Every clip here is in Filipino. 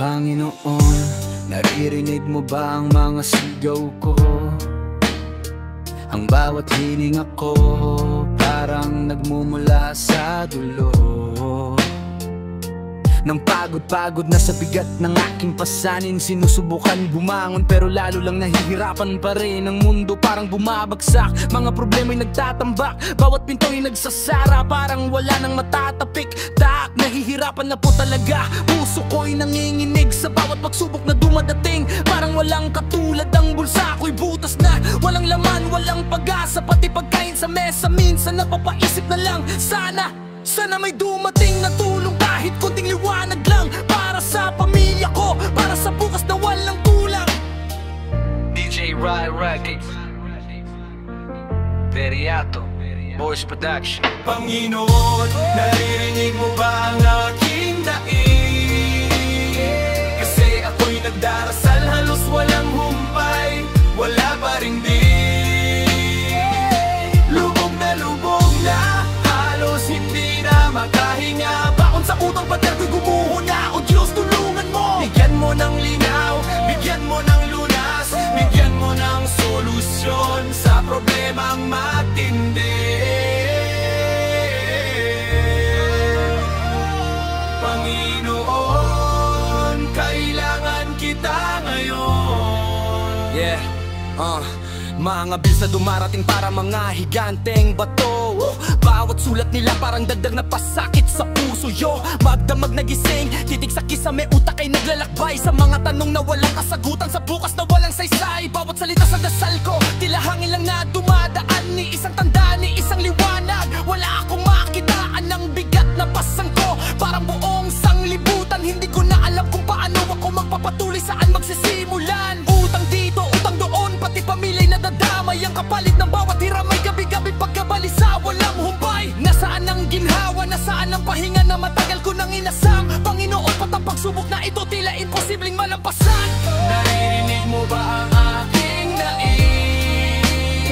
Panginoon, naririnig mo ba ang mga sigaw ko? Ang bawat hininga ko parang nagmumula sa dulo ng pagod na sa bigat ng aking pasanin. Sinusubukan bumangon pero lalo lang nahihirapan pa rin. Ang mundo parang bumabagsak, mga problema'y nagtatambak, bawat pinto'y nagsasara, parang wala nang matatapik. Nahihirapan na po talaga, puso ko'y nanginginig sa bawat pagsubok na dumadating. Parang walang katulad, ang bulsa ko'y butas na, walang laman, walang pag-asa, pati pagkain sa mesa. Minsan napapaisip na lang, sana may dumating na tulong, kahit kunting liwanag lang, para sa pamilya ko, para sa bukas na walang kulang. DJ Rai Periato Boys Production. Panginoon, naririnig mo ba ang aking daig? Kasi ako'y nagdarasal, halos walang humpay, wala pa ring lubog na, halos hindi na makahinga. Baon sa utang pader ko'y gumuho na, o Diyos tulungan mo. Bigyan mo ng linaw, bigyan mo ng lunas, bigyan mo ng solusyon sa problemang matindi. Panginoon, kailangan kita ngayon. Mga bills na dumarating para mga higanteng bato, bawat sulat nila parang dagdag na pasakit sa puso. Magdamag na gising, titig sa kisame, utak ay naglalakbay sa mga tanong na walang kasagutan, sa bukas na walang saysay. Bawat salita sa dasal ko, tila hangin lang na dumadaan, ni isang tanda, ni isang liwanag. Wala akong makitaan ng bigat na pasang ko, parang buong sanglibutan. Hindi ko na alam kung paano ako magpapatuloy, saan magsisimulan. Utang dito, utang doon, pati pamilya'y nadadamay. Ang kapalit ng bawat hiramay, gabi-gabi pagkabalisa, walang humpay. Nasaan ang ginhawa, nasaan ang pahinga na matagal ko nang inasam? Panginoon, patang pagsubok na ito, tila imposibleng malampasan. Naririnig mo ba ang aking daig?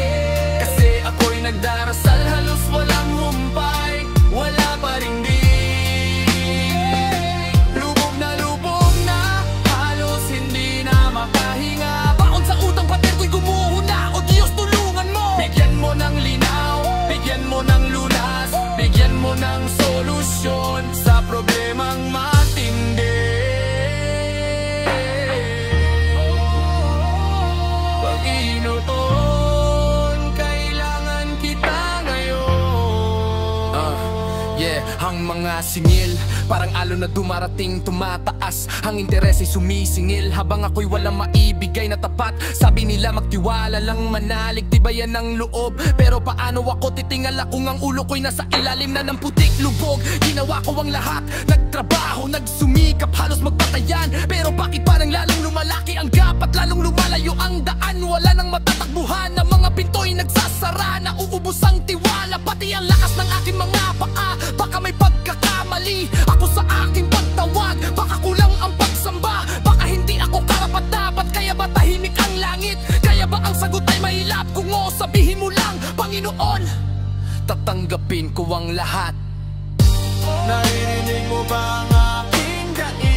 Kasi ako'y nagdarasal, halos walang humpay, wala pa ring lubog na, halos hindi na makahinga. Baon sa utang pader ko'y gumuho na, o Diyos tulungan mo. Bigyan mo ng linaw, bigyan mo ng lunas, bigyan mo ng solusyon sa problemang matindi. Panginoon, kailangan kita ngayon. Ang mga singil, parang alon na dumarating, tumataas. Ang interes ay sumisingil, habang ako'y walang maibigay na tapat. Sabi nila magtiwala lang manalig, tibayan ng loob. Pero paano ako titingala kung ang ulo ko'y nasa ilalim na ng putik lubog? Ginawa ko ang lahat, nagtrabaho, nagsumikap, halos magpatayan. Pero bakit parang lalong lumalaki ang gap at lalong lumalayo ang daan? Wala nang matatakbuhan, ang mga pinto'y nagsasara, nauubos ang tiwala, pati ang lakas ng aking mga paa. Baka may pagkakamali ako sa aking pagtawag, baka kulang ang pagsamba, baka hindi ako karapat-dapat. Kaya ba tahimik ang langit? Kaya ba ang sagot ay mahilap? Kung o, sabihin mo lang, Panginoon, tatanggapin ko ang lahat. Naririnig mo ba ang aking daig?